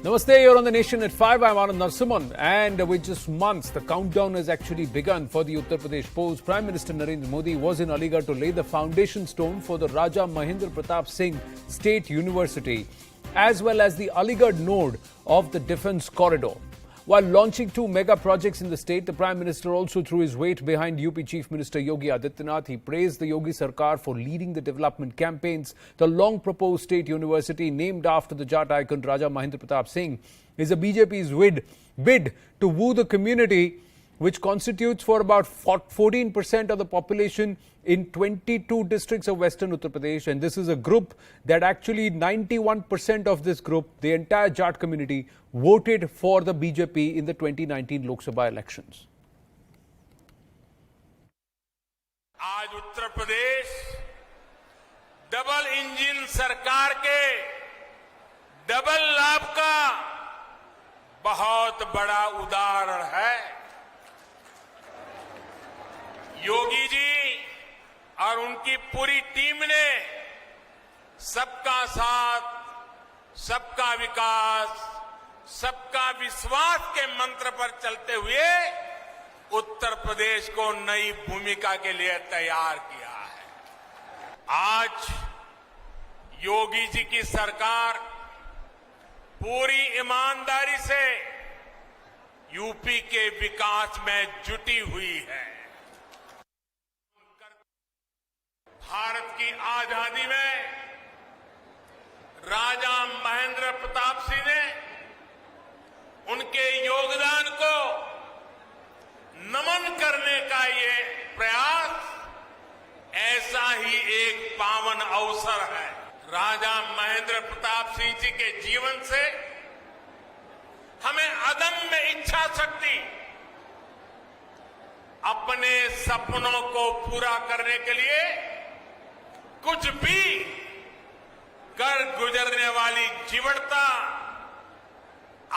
Namaste, you're on the Nation at 5. I'm Anand Narasimhan. And with just months, the countdown has actually begun for the Uttar Pradesh polls. Prime Minister Narendra Modi was in Aligarh to lay the foundation stone for the Raja Mahendra Pratap Singh State University, as well as the Aligarh node of the Defence Corridor. While launching two mega projects in the state, the Prime Minister also threw his weight behind UP Chief Minister Yogi Adityanath. He praised the Yogi Sarkar for leading the development campaigns. The long-proposed state university, named after the Jat icon Raja Mahendra Pratap Singh, is a BJP's bid to woo the community, which constitutes for about 14% of the population in 22 districts of Western Uttar Pradesh. And this is a group that actually 91% of this group, the entire Jat community, voted for the BJP in the 2019 Lok Sabha elections. आज Uttar Pradesh double engine सरकार के double लाभ का बहुत बड़ा उदाहरण है। योगी जी और उनकी पूरी टीम ने सबका साथ, सबका विकास, सबका विश्वास के मंत्र पर चलते हुए उत्तर प्रदेश को नई भूमिका के लिए तैयार किया है। आज योगी जी की सरकार पूरी ईमानदारी से यूपी के विकास में जुटी हुई है। भारत की आजादी में राजा महेंद्र प्रताप सिंह ने उनके योगदान को नमन करने का ये प्रयास ऐसा ही एक पावन अवसर है। राजा महेंद्र प्रताप सिंह जी के जीवन से हमें अदम्य इच्छा शक्ति, अपने सपनों को पूरा करने के लिए कुछ भी कर गुजरने वाली जीवटता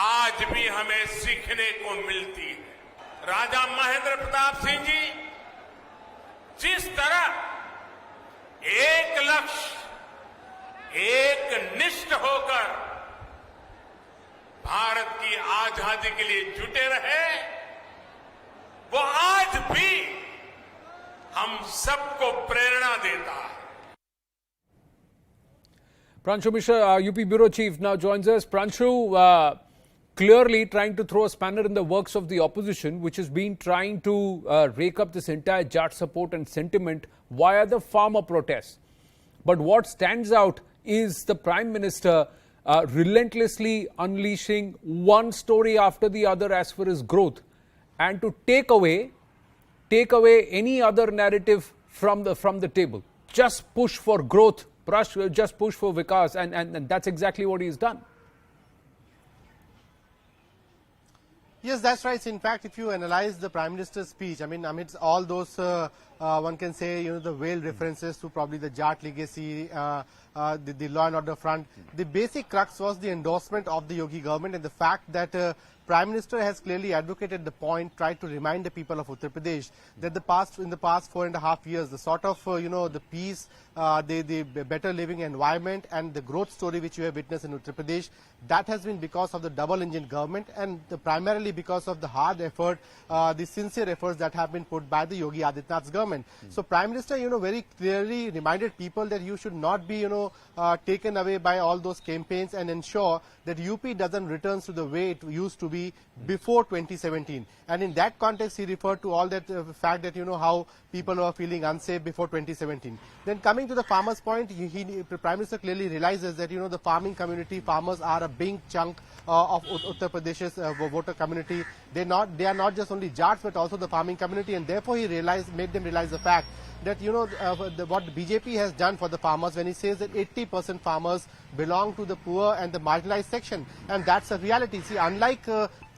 आज भी हमें सीखने को मिलती है। राजा महेंद्र प्रताप सिंह जी जिस तरह एक लक्ष्य, एक निष्ठ होकर भारत की आजादी के लिए जुटे रहे, वो आज भी हम सबको प्रेरणा देता है। Pranshu Mishra, UP Bureau Chief, now joins us. Pranshu, clearly trying to throw a spanner in the works of the opposition, which has been trying to rake up this entire Jat support and sentiment via the farmer protests. But what stands out is the Prime Minister relentlessly unleashing one story after the other as far as growth, and to take away any other narrative from the table. Just push for growth, just push for Vikas, and that's exactly what he's done. Yes, that's right. In fact, if you analyze the Prime Minister's speech, I mean, amidst all those, one can say, the veiled references to probably the Jat legacy, the law and order front, the basic crux was the endorsement of the Yogi government and the fact that Prime Minister has clearly advocated the point, tried to remind the people of Uttar Pradesh that in the past 4.5 years, the sort of, the peace, the better living environment and the growth story which you have witnessed in Uttar Pradesh, that has been because of the double engine government and primarily because of the hard effort, the sincere efforts that have been put by the Yogi Adityanath's government. So Prime Minister, very clearly reminded people that you should not be, taken away by all those campaigns and ensure that UP doesn't return to the way it used to be before 2017. And in that context, he referred to all that fact that, how people were feeling unsafe before 2017. Then coming to the farmers' point, the Prime Minister clearly realizes that, the farming community, farmers are a big chunk of Uttar Pradesh's voter community. They are not just only Jats, but also the farming community, and therefore he made them realize the fact that, what BJP has done for the farmers when he says that 80% farmers belong to the poor and the marginalized section. And that's a reality. See, unlike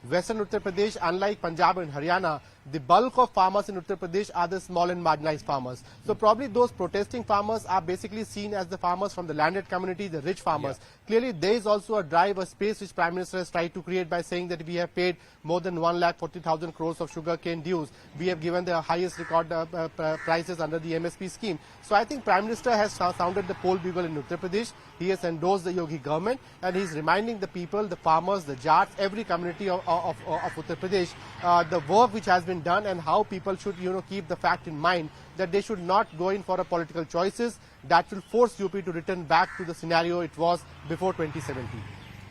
Western Uttar Pradesh, unlike Punjab and Haryana, the bulk of farmers in Uttar Pradesh are the small and marginalized farmers. So probably those protesting farmers are basically seen as the farmers from the landed community, the rich farmers. Clearly, there is also a drive, a space which Prime Minister has tried to create by saying that we have paid more than 1,40,000 crores of sugarcane dues. We have given the highest record prices under the MSP scheme. So I think Prime Minister has sounded the poll bugle in Uttar Pradesh. He has endorsed the Yogi government, and he is reminding the people, the farmers, the Jats, every community of Uttar Pradesh, the work which has been done and how people should, keep the fact in mind that they should not go in for a political choices that will force UP to return back to the scenario it was before 2017.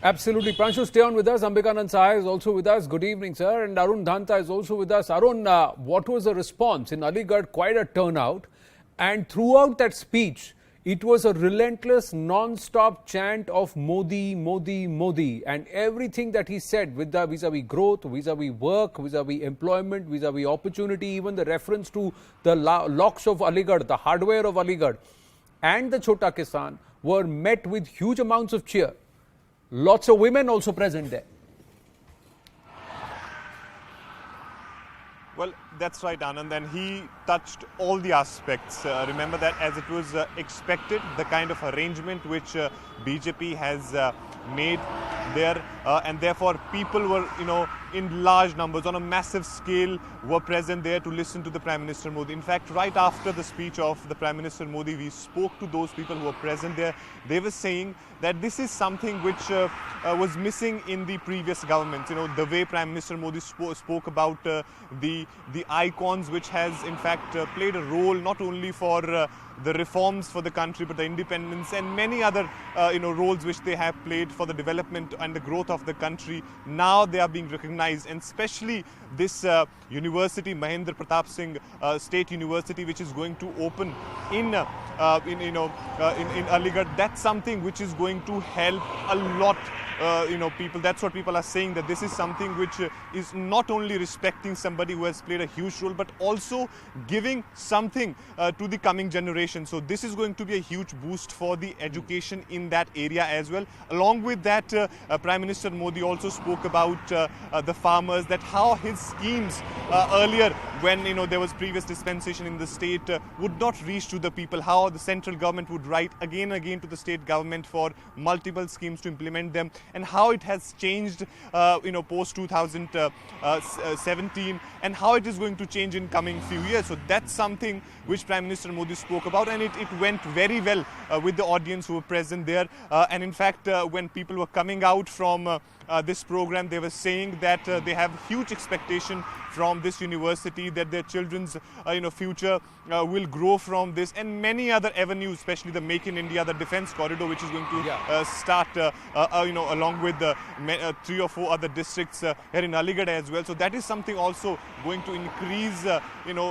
Absolutely. Pranshu, stay on with us. Ambikanand Sahay is also with us. Good evening, sir. And Arun Dhanta is also with us. Arun, what was the response? In Aligarh, quite a turnout. And throughout that speech, it was a relentless, non-stop chant of Modi, Modi, Modi. And everything that he said with the vis-a-vis growth, vis-a-vis work, vis-a-vis employment, vis-a-vis opportunity, even the reference to the locks of Aligarh, the hardware of Aligarh, and the Chota Kisan were met with huge amounts of cheer. Lots of women also present there. Well, that's right, Anand, and he touched all the aspects. Remember that as it was expected, the kind of arrangement which BJP has made there, and therefore people were, in large numbers, on a massive scale, were present there to listen to the Prime Minister Modi. In fact, right after the speech of the Prime Minister Modi, we spoke to those people who were present there. They were saying that this is something which was missing in the previous government. The way Prime Minister Modi spoke about the icons which has in fact played a role not only for the reforms for the country, but the independence and many other roles which they have played for the development and the growth of the country. Now they are being recognized, and especially this university, Mahendra Pratap Singh State University, which is going to open in Aligarh. That's something which is going to help a lot. People. That's what people are saying, that this is something which is not only respecting somebody who has played a huge role, but also giving something to the coming generation. So this is going to be a huge boost for the education in that area as well. Along with that, Prime Minister Modi also spoke about the farmers, that how his schemes earlier, when there was previous dispensation in the state, would not reach to the people, how the central government would write again and again to the state government for multiple schemes to implement them, and how it has changed, post 2017, and how it is going to change in coming few years. So that's something which Prime Minister Modi spoke about, and it went very well with the audience who were present there. And in fact, when people were coming out from this program, they were saying that they have huge expectation from this university, that their children's future will grow from this, and many other avenues, especially the Make in India, the defense corridor, which is going to start along with the 3 or 4 other districts here in Aligarh as well. So that is something also going to increase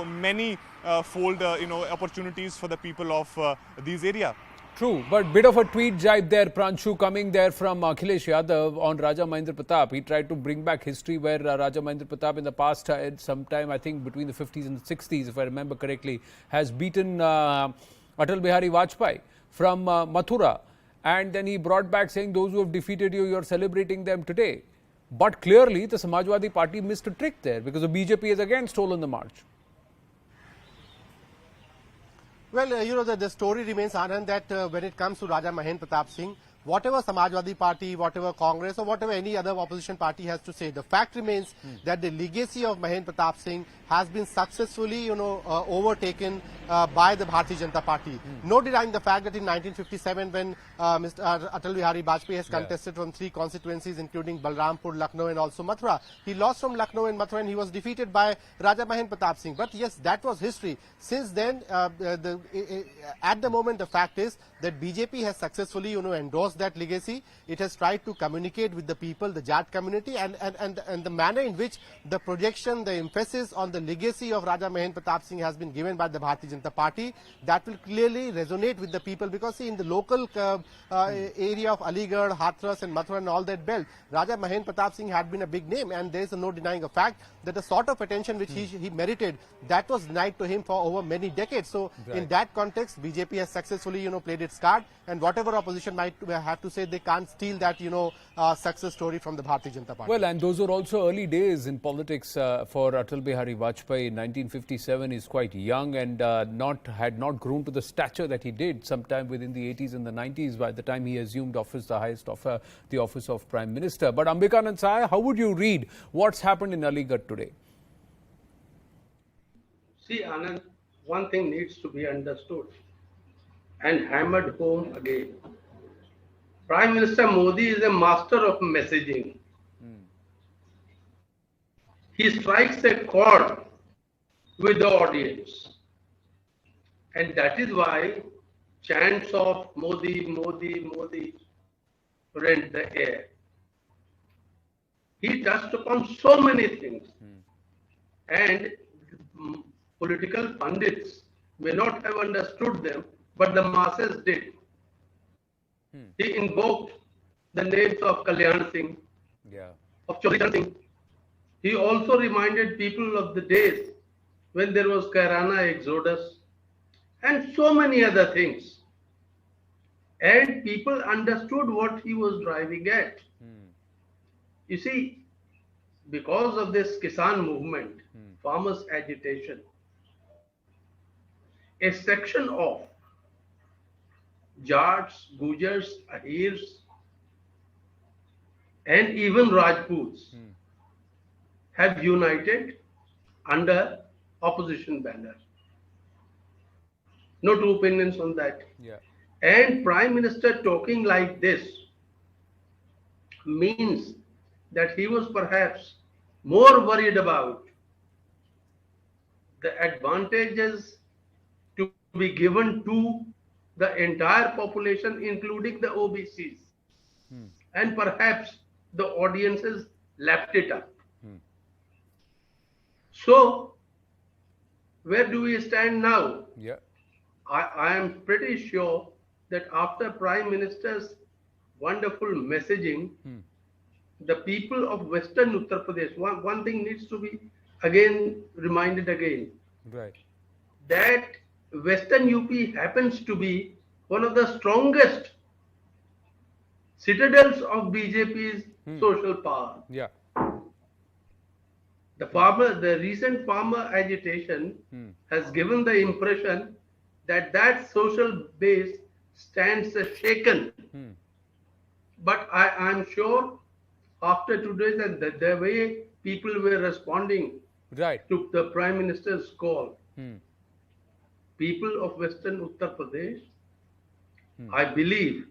many fold opportunities for the people of these areas. True, but bit of a tweet jibe there, Pranshu, coming there from Akhilesh Yadav on Raja Mahendra Pratap. He tried to bring back history where Raja Mahendra Pratap in the past, sometime I think between the 50s and the 60s, if I remember correctly, has beaten Atal Bihari Vajpayee from Mathura. And then he brought back saying, those who have defeated you, you're celebrating them today. But clearly, the Samajwadi Party missed a trick there, because the BJP has again stolen the march. Well, the story remains, Anand, that when it comes to Raja Mahendra Pratap Singh, whatever Samajwadi Party, whatever Congress or whatever any other opposition party has to say, the fact remains that the legacy of Mahendra Pratap Singh has been successfully, overtaken by the Bharatiya Janata Party. No denying the fact that in 1957, when Mr. Atal Bihari Vajpayee has contested from 3 constituencies, including Balrampur, Lucknow, and also Mathura, he lost from Lucknow and Mathura, and he was defeated by Raja Mahendra Pratap Singh. But yes, that was history. Since then, at the moment, the fact is that BJP has successfully, endorsed that legacy. It has tried to communicate with the people, the Jat community, and the manner in which the projection, the emphasis on the legacy of Raja Mahendra Pratap Singh has been given by the Bharatiya Janata Party, that will clearly resonate with the people, because see, in the local area of Aligarh, Hathras and Mathura and all that belt, Raja Mahendra Pratap Singh had been a big name, and there is no denying the fact that the sort of attention which he merited, that was denied to him for over many decades. So in that context, BJP has successfully played its card, and whatever opposition might I have to say they can't steal that, success story from the Bharatiya Janata Party. Well, and those were also early days in politics for Atal Bihari Vajpayee. In 1957, he's quite young and had not grown to the stature that he did sometime within the 80s and the 90s by the time he assumed office, the highest offer, the office of Prime Minister. But Ambikanand Sai, how would you read what's happened in Aligarh today? See, Anand, one thing needs to be understood and hammered home again. Prime Minister Modi is a master of messaging. He strikes a chord with the audience. And that is why chants of Modi, Modi, Modi rent the air. He touched upon so many things. And political pundits may not have understood them, but the masses did. He invoked the names of Kalyan Singh, of Chaudhary Singh. He also reminded people of the days when there was Kairana Exodus and so many other things. And people understood what he was driving at. You see, because of this Kisan movement, farmers' agitation, a section of Jats, Gujars, Ahirs, and even Rajputs have united under opposition banner. No two opinions on that. And Prime Minister talking like this means that he was perhaps more worried about the advantages to be given to the entire population, including the OBCs. And perhaps the audiences lapped it up. So, where do we stand now? I am pretty sure that after Prime Minister's wonderful messaging, the people of Western Uttar Pradesh, one thing needs to be again reminded again. That Western UP happens to be one of the strongest citadels of BJP's social power. The recent farmer agitation has given the impression that that social base stands shaken. But I am sure after today's and the way people were responding to the Prime Minister's call, people of Western Uttar Pradesh, I believe,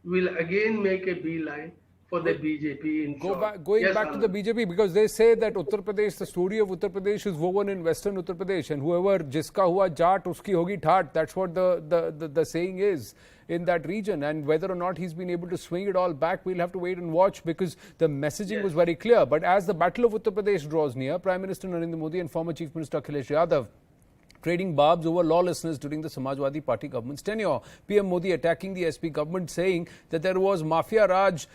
will again make a beeline for the BJP in short. Going back to the BJP, because they say that Uttar Pradesh, the story of Uttar Pradesh is woven in Western Uttar Pradesh, and whoever jiska hua jaat, uski hogi thaat. That's what the saying is in that region. And whether or not he's been able to swing it all back, we'll have to wait and watch, because the messaging was very clear. But as the Battle of Uttar Pradesh draws near, Prime Minister Narendra Modi and former Chief Minister Akhilesh Yadav trading barbs over lawlessness during the Samajwadi Party government's tenure. PM Modi attacking the SP government, saying that there was mafia raj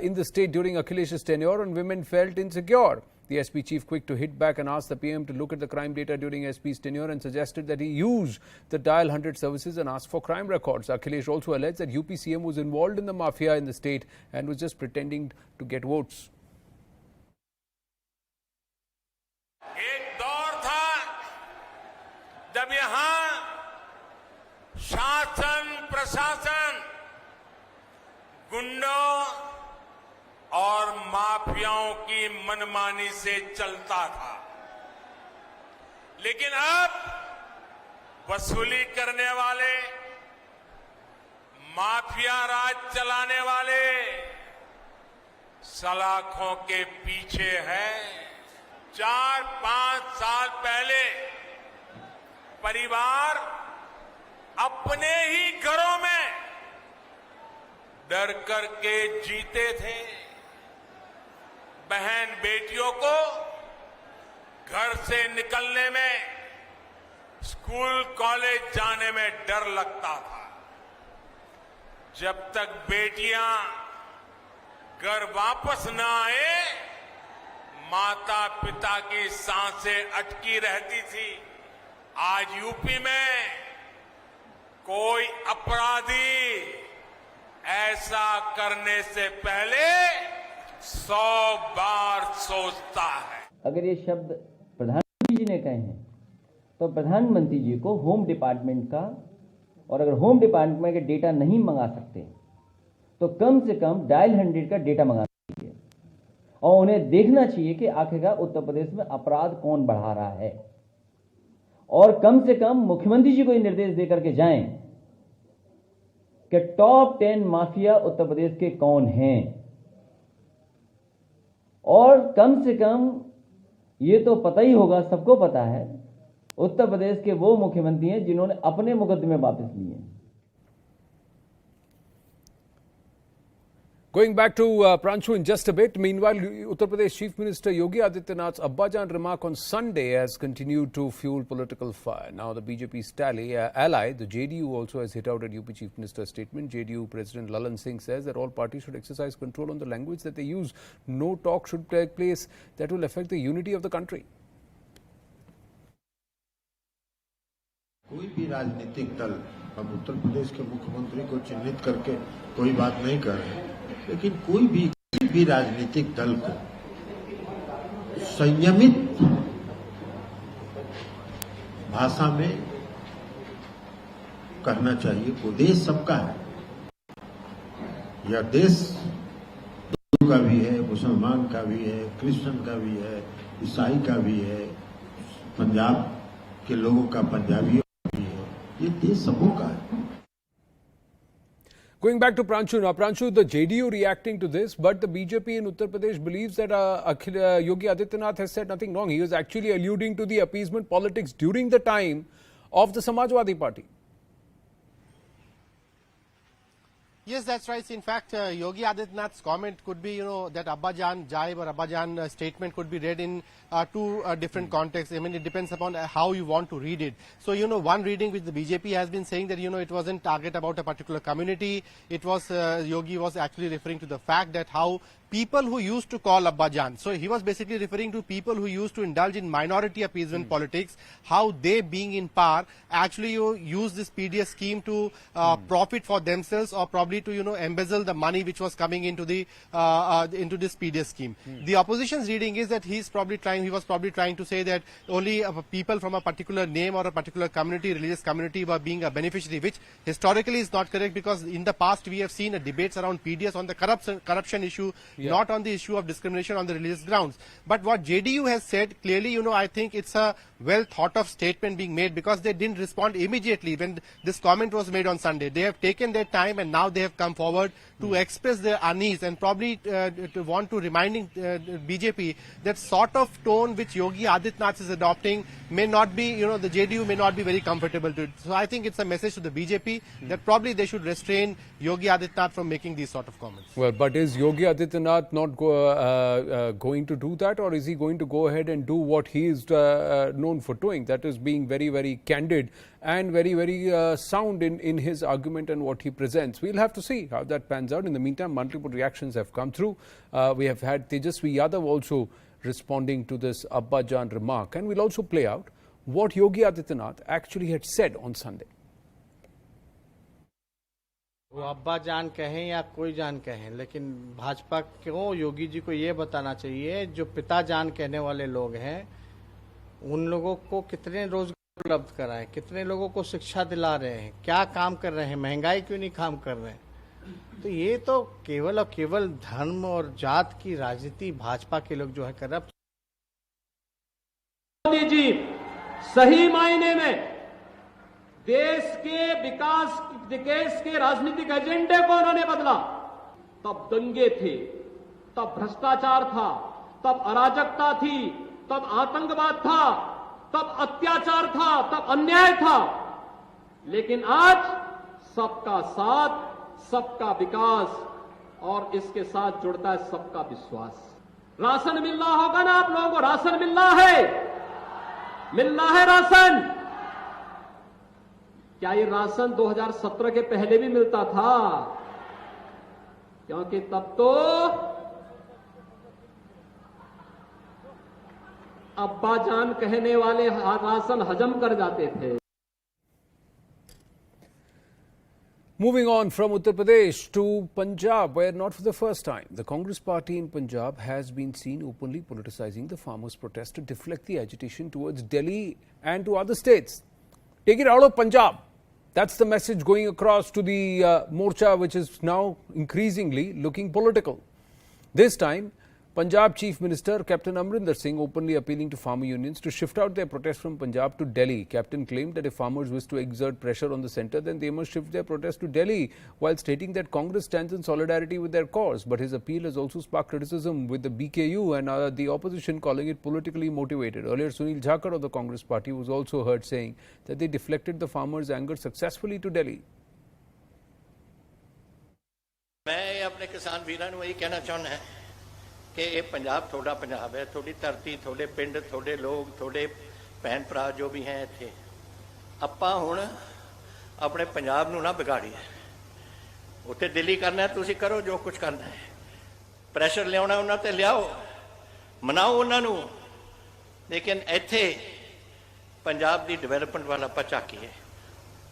in the state during Akhilesh's tenure and women felt insecure. The SP chief quick to hit back and asked the PM to look at the crime data during SP's tenure and suggested that he use the Dial 100 services and ask for crime records. Akhilesh also alleged that UP CM was involved in the mafia in the state and was just pretending to get votes. जब यहाँ शासन प्रशासन गुंडों और माफियाओं की मनमानी से चलता था, लेकिन अब वसूली करने वाले, माफिया राज चलाने वाले सलाखों के पीछे हैं। 4-5 साल पहले परिवार अपने ही घरों में डर करके जीते थे। बहन बेटियों को घर से निकलने में, स्कूल कॉलेज जाने में डर लगता था। जब तक बेटियां घर वापस न आए, माता पिता की सांसें अटकी रहती थी। आज यूपी में कोई अपराधी ऐसा करने से पहले 100 बार सोचता है। अगर ये शब्द प्रधानमंत्री जी ने कहे हैं तो प्रधानमंत्री जी को होम डिपार्टमेंट का, और अगर होम डिपार्टमेंट का डेटा नहीं मंगा सकते तो कम से कम डायल 100 का डेटा मंगाना चाहिए और उन्हें देखना चाहिए कि आखिरकार उत्तर प्रदेश में अपराध कौन बढ़ा रहा है, और कम से कम मुख्यमंत्री जी को ये निर्देश देकर के जाएं कि टॉप 10 माफिया उत्तर प्रदेश के कौन हैं, और कम से कम ये तो पता ही होगा, सबको पता है, उत्तर प्रदेश के वो मुख्यमंत्री हैं जिन्होंने अपने मुकदमे वापस लिए हैं। Going back to Pranshu in just a bit. Meanwhile, Uttar Pradesh Chief Minister Yogi Adityanath's Abbajan remark on Sunday has continued to fuel political fire. Now, the BJP's ally, the JDU, also has hit out at UP Chief Minister's statement. JDU President Lalan Singh says that all parties should exercise control on the language that they use. No talk should take place that will affect the unity of the country. कोई भी राजनीतिक दल, हम उत्तर प्रदेश के मुख्यमंत्री को चिन्हित करके कोई बात नहीं कर रहे, लेकिन कोई भी राजनीतिक दल को संयमित भाषा में कहना चाहिए। वो देश सबका है, यह देश हिंदू का भी है, मुसलमान का भी है, क्रिश्चियन का भी है, ईसाई का भी है, पंजाब के लोगों का पंजाबी भी है, ये देश सबों का है। Going back to Pranshu now. Pranshu, the JDU reacting to this, but the BJP in Uttar Pradesh believes that Yogi Adityanath has said nothing wrong. He was actually alluding to the appeasement politics during the time of the Samajwadi Party. Yes, that's right. In fact, Yogi Adityanath's comment could be, that Abbajan jibe or Abbajan statement could be read in two different contexts. I mean, it depends upon how you want to read it. So, one reading which the BJP has been saying that, it wasn't target about a particular community. It was, Yogi was actually referring to the fact that how people who used to call Abbajan, so he was basically referring to people who used to indulge in minority appeasement politics, how they being in power actually use this PDS scheme to profit for themselves or probably to embezzle the money which was coming into the into this PDS scheme. The opposition's reading is that he was probably trying to say that only people from a particular name or a particular community, religious community, were being a beneficiary, which historically is not correct, because in the past we have seen debates around PDS on the corruption issue, not on the issue of discrimination on the religious grounds. But what JDU has said clearly, I think it's a well thought of statement being made, because they didn't respond immediately when this comment was made on Sunday. They have taken their time and now they have come forward to express their unease and probably to want to reminding BJP that sort of tone which Yogi Adityanath is adopting may not be, the JDU may not be very comfortable to it. So I think it's a message to the BJP that probably they should restrain Yogi Adityanath from making these sort of comments. Well, but is Yogi Adityanath not going to do that, or is he going to go ahead and do what he is known for doing? That is being very, very candid and very, very sound in his argument and what he presents. We'll have to see how that pans out. In the meantime, multiple reactions have come through. We have had Tejasvi Yadav also responding to this Abbajan remark, and we'll also play out what Yogi Adityanath actually had said on Sunday. वो अब्बा जान कहें या कोई जान कहें, लेकिन भाजपा को योगी जी को ये बताना चाहिए जो पिता जान कहने वाले लोग हैं उन लोगों को कितने रोजगार उपलब्ध कराएं, कितने लोगों को शिक्षा दिला रहे हैं, क्या काम कर रहे हैं, महंगाई क्यों नहीं काम कर रहे हैं। तो ये तो केवल और केवल धर्म और जात की राजनीति भाजपा के लोग जो है कर रहे हैं। मोदी जी सही मायने में देश के विकास के राजनीतिक एजेंडे को उन्होंने बदला। तब दंगे थे, तब भ्रष्टाचार था, तब अराजकता थी, तब आतंकवाद था, तब अत्याचार था, तब अन्याय था। लेकिन आज सबका साथ, सबका विकास और इसके साथ जुड़ता है सबका विश्वास। राशन मिल रहा होगा ना आप लोगों को? राशन मिल रहा है राशन। क्या ये राशन 2017 के पहले भी मिलता था? क्योंकि तब तो अब्बा जान कहने वाले राशन हजम कर जाते थे। Moving on from Uttar Pradesh to Punjab, where not for the first time, the Congress party in Punjab has been seen openly politicizing the farmers' protest to deflect the agitation towards Delhi and to other states. Take it out of Punjab. That's the message going across to the Morcha, which is now increasingly looking political. This time, Punjab Chief Minister Captain Amrinder Singh openly appealing to farmer unions to shift out their protest from Punjab to Delhi. Captain claimed that if farmers wish to exert pressure on the centre, then they must shift their protest to Delhi, while stating that Congress stands in solidarity with their cause. But his appeal has also sparked criticism, with the BKU and the opposition calling it politically motivated. Earlier, Sunil Jhakkar of the Congress party was also heard saying that they deflected the farmers' anger successfully to Delhi. मैं अपने किसान वीरां ਨੂੰ ਇਹ ਕਹਿਣਾ ਚਾਹੁੰਦਾ ਹਾਂ ਕਿ ਇਹ ਪੰਜਾਬ ਤੁਹਾਡਾ ਪੰਜਾਬ ਹੈ, ਤੁਹਾਡੀ ਧਰਤੀ, ਤੁਹਾਡੇ ਪਿੰਡ, ਤੁਹਾਡੇ ਲੋਕ, ਤੁਹਾਡੇ ਭੈਣ ਭਰਾ ਜੋ ਵੀ ਹੈ ਇੱਥੇ। ਆਪਾਂ ਹੁਣ ਆਪਣੇ ਪੰਜਾਬ ਨੂੰ ਨਾ ਵਿਗਾੜੀਏ। ਉੱਥੇ ਦਿੱਲੀ ਕਰਨਾ ਤੁਸੀਂ ਕਰੋ ਜੋ ਕੁਝ ਕਰਨਾ ਹੈ, ਪ੍ਰੈਸ਼ਰ ਲਿਆਉਣਾ ਉਹਨਾਂ ਤੇ ਲਿਆਓ, ਮਨਾਓ ਉਹਨਾਂ ਨੂੰ, ਲੇਕਿਨ ਇੱਥੇ ਪੰਜਾਬ ਦੀ ਡਿਵੈਲਪਮੈਂਟ ਵਾਲਾ ਆਪਾਂ ਝਾਕੀਏ।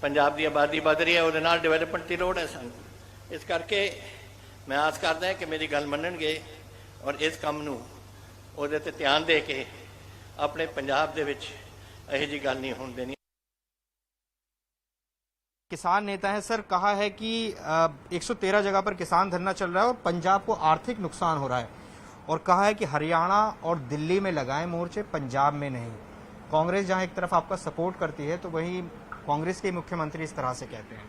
ਪੰਜਾਬ ਦੀ ਆਬਾਦੀ ਵੱਧ ਰਹੀ ਹੈ, ਉਹਦੇ ਨਾਲ ਡਿਵੈਲਪਮੈਂਟ ਦੀ ਲੋੜ ਹੈ ਸਾਨੂੰ। ਇਸ ਕਰਕੇ ਮੈਂ ਆਸ ਕਰਦਾ ਹਾਂ ਕਿ ਮੇਰੀ ਗੱਲ ਮੰਨਣਗੇ ਔਰ ਇਸ ਕੰਮ ਨੂੰ ਉਹਦੇ ਤੇ ਧਿਆਨ ਦੇ ਕੇ ਆਪਣੇ ਪੰਜਾਬ ਦੇ ਵਿੱਚ ਇਹੋ ਜਿਹੀ ਗੱਲ ਨਹੀਂ ਹੋਣ ਦੇਣੀ। किसान नेता है सर, कहा है कि 113 जगह पर किसान धरना चल रहा है और पंजाब को आर्थिक नुकसान हो रहा है, और कहा है कि हरियाणा और दिल्ली में लगाएं मोर्चे, पंजाब में नहीं। कांग्रेस जहां एक तरफ आपका सपोर्ट करती है तो वहीं कांग्रेस के मुख्यमंत्री इस तरह से कहते हैं।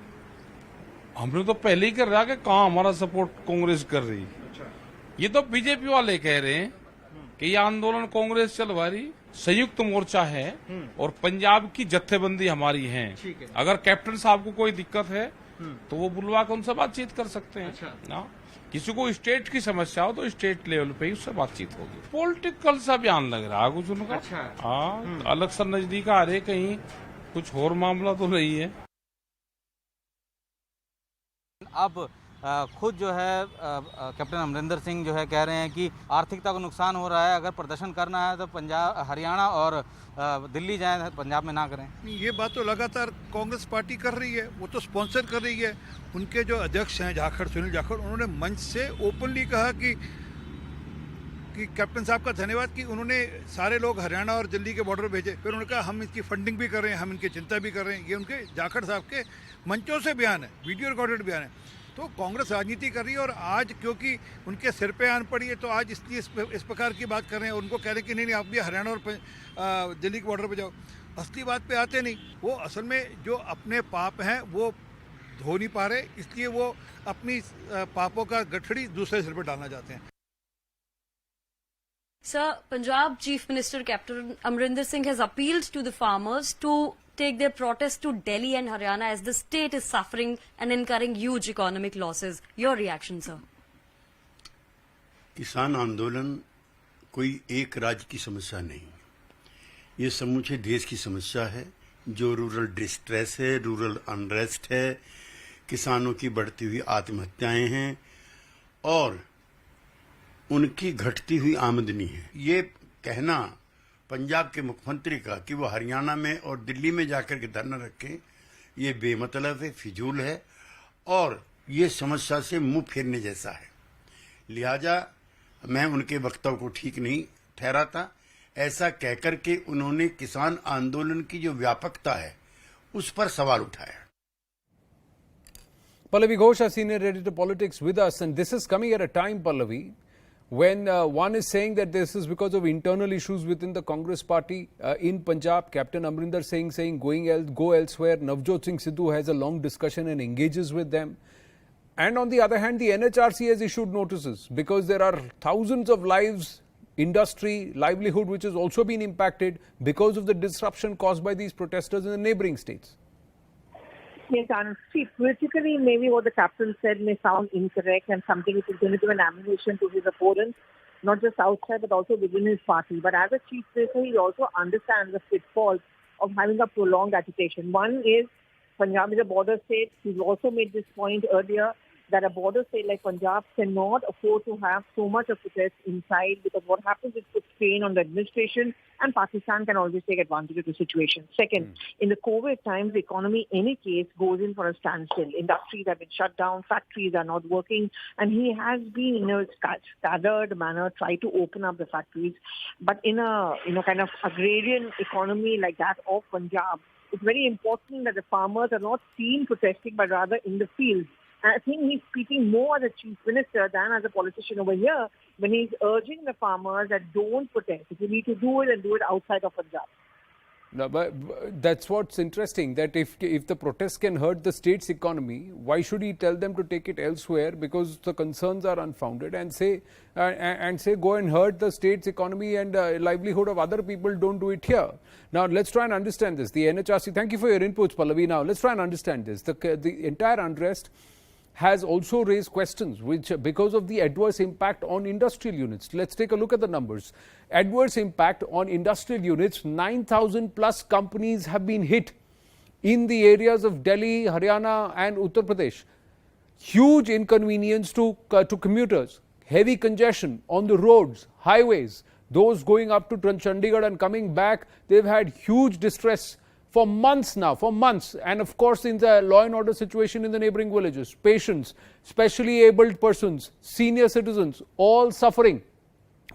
हमने तो पहले ही कर रहा कि कहाँ हमारा सपोर्ट कांग्रेस कर रही। अच्छा। ये तो बीजेपी वाले कह रहे हैं कि ये आंदोलन कांग्रेस चलवा रही, संयुक्त मोर्चा है और पंजाब की जत्थेबंदी हमारी है। अगर कैप्टन साहब को कोई दिक्कत है तो वो बुलवा कर उनसे बातचीत कर सकते हैं। अच्छा। किसी को स्टेट की समस्या हो तो स्टेट लेवल पे ही उससे बातचीत होगी। पॉलिटिकल सा बयान लग रहा है कुछ उनका। अच्छा। हाँ, अलग सा नजदीक आ रहे, कहीं कुछ और मामला तो नहीं है। अब खुद जो है कैप्टन अमरिंदर सिंह जो है कह रहे हैं कि आर्थिकता को नुकसान हो रहा है, अगर प्रदर्शन करना है तो पंजाब, हरियाणा और दिल्ली जाएं, पंजाब में ना करें। ये बात तो लगातार कांग्रेस पार्टी कर रही है, वो तो स्पॉन्सर कर रही है। उनके जो अध्यक्ष हैं जाखड़, सुनील जाखड़, उन्होंने मंच से ओपनली कहा कि कैप्टन साहब का धन्यवाद कि उन्होंने सारे लोग हरियाणा और दिल्ली के बॉर्डर भेजे। फिर उन्होंने कहा हम इसकी फंडिंग भी कर रहे हैं, हम इनकी चिंता भी कर रहे हैं। ये उनके जाखड़ साहब के मंचों से बयान है, वीडियो रिकॉर्डेड बयान है। तो कांग्रेस राजनीति कर रही है और आज क्योंकि उनके सिर पे आन पड़ी है तो आज इसलिए इस प्रकार की बात कर रहे हैं। उनको कह रहे हैं कि नहीं आप भी हरियाणा और दिल्ली के बॉर्डर पे जाओ। असली बात पे आते नहीं। वो असल में जो अपने पाप हैं वो धो नहीं पा रहे, इसलिए वो अपनी पापों का गठड़ी दूसरे सिर पर डालना चाहते हैं। Sir, Punjab Chief Minister Captain Amrinder Singh has appealed to the farmers to take their protest to Delhi and Haryana as the state is suffering and incurring huge economic losses. Your reaction, sir? किसान आंदोलन कोई एक राज्य की समस्या नहीं, ये समूचे देश की समस्या है। जो रूरल डिस्ट्रेस है, रूरल अनरेस्ट है, किसानों की बढ़ती हुई आत्महत्याएं हैं और उनकी घटती हुई आमदनी है। ये कहना पंजाब के मुख्यमंत्री का कि वो हरियाणा में और दिल्ली में जाकर के धरना रखें, ये बेमतलब है, फिजूल है और ये समस्या से मुंह फेरने जैसा है। लिहाजा मैं उनके वक्तव्य को ठीक नहीं ठहराता। ऐसा कहकर के उन्होंने किसान आंदोलन की जो व्यापकता है उस पर सवाल उठाया। Pallavi Ghosh, our senior editor politics, with us, and this is coming at a time, Pallavi, when one is saying that this is because of internal issues within the Congress party in Punjab. Captain Amrinder Singh saying go elsewhere. Navjot Singh Sidhu has a long discussion and engages with them. And on the other hand, the NHRC has issued notices because there are thousands of lives, industry, livelihood which has also been impacted because of the disruption caused by these protesters in the neighbouring states. Yes, and see, politically, maybe what the captain said may sound incorrect and something which is going to give an ammunition to his opponents, not just outside but also within his party. But as a chief minister, he also understands the pitfalls of having a prolonged agitation. One is Punjab is a border state. He's also made this point earlier that a border state like Punjab cannot afford to have so much of protest inside, because what happens is puts strain on the administration, and Pakistan can always take advantage of the situation. Second, in the COVID times, the economy, in any case, goes in for a standstill. Industries have been shut down, factories are not working, and he has been, in a staggered manner, try to open up the factories. But in a kind of agrarian economy like that of Punjab, it's very important that the farmers are not seen protesting, but rather in the field. And I think he's speaking more as a chief minister than as a politician over here when he's urging the farmers that don't protest. If you need to do it, and do it outside of Punjab. No, but that's what's interesting, that if the protests can hurt the state's economy, why should he tell them to take it elsewhere? Because the concerns are unfounded, and say go and hurt the state's economy and livelihood of other people, don't do it here. Now let's try and understand this. The NHRC, thank you for your inputs, Pallavi. Now let's try and understand this. The entire unrest has also raised questions which, because of the adverse impact on industrial units. Let's take a look at the numbers. Adverse impact on industrial units, 9,000 plus companies have been hit in the areas of Delhi, Haryana and Uttar Pradesh. Huge inconvenience to commuters, heavy congestion on the roads, highways. Those going up to Chandigarh and coming back, they've had huge distress for months now, for months. And of course, in the law and order situation in the neighboring villages, patients, specially abled persons, senior citizens, all suffering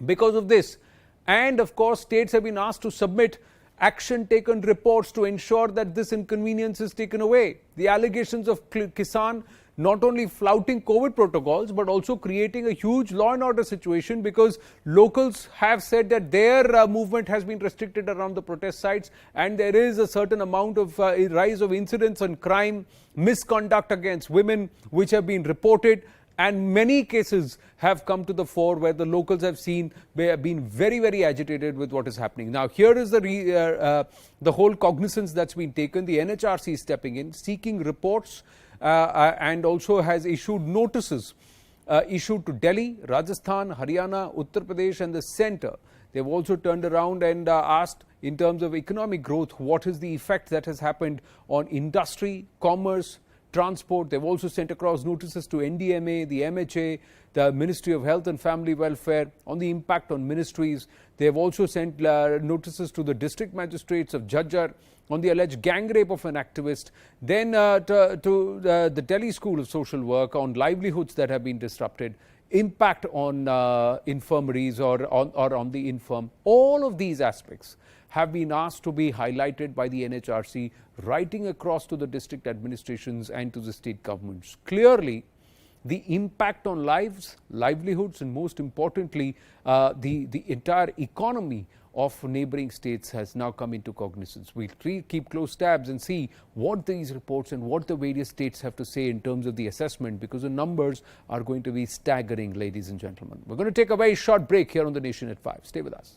because of this. And of course, states have been asked to submit action taken reports to ensure that this inconvenience is taken away. The allegations of Kisan not only flouting COVID protocols, but also creating a huge law and order situation, because locals have said that their movement has been restricted around the protest sites, and there is a certain amount of rise of incidents on crime, misconduct against women, which have been reported. And many cases have come to the fore where the locals have been very, very agitated with what is happening. Now, here is the whole cognizance that's been taken. The NHRC is stepping in, seeking reports, and also has issued notices issued to Delhi, Rajasthan, Haryana, Uttar Pradesh and the centre. They've also turned around and asked, in terms of economic growth, what is the effect that has happened on industry, commerce, transport. They've also sent across notices to NDMA, the MHA, the Ministry of Health and Family Welfare on the impact on ministries. They've also sent notices to the district magistrates of Jhajjar on the alleged gang rape of an activist. Then to the Delhi School of Social Work on livelihoods that have been disrupted, impact on infirmaries or on the infirm. All of these aspects have been asked to be highlighted by the NHRC, writing across to the district administrations and to the state governments. Clearly, the impact on lives, livelihoods, and most importantly, the entire economy of neighboring states has now come into cognizance. We'll keep close tabs and see what these reports and what the various states have to say in terms of the assessment, because the numbers are going to be staggering, ladies and gentlemen. We're going to take a very short break here on The Nation at 5. Stay with us.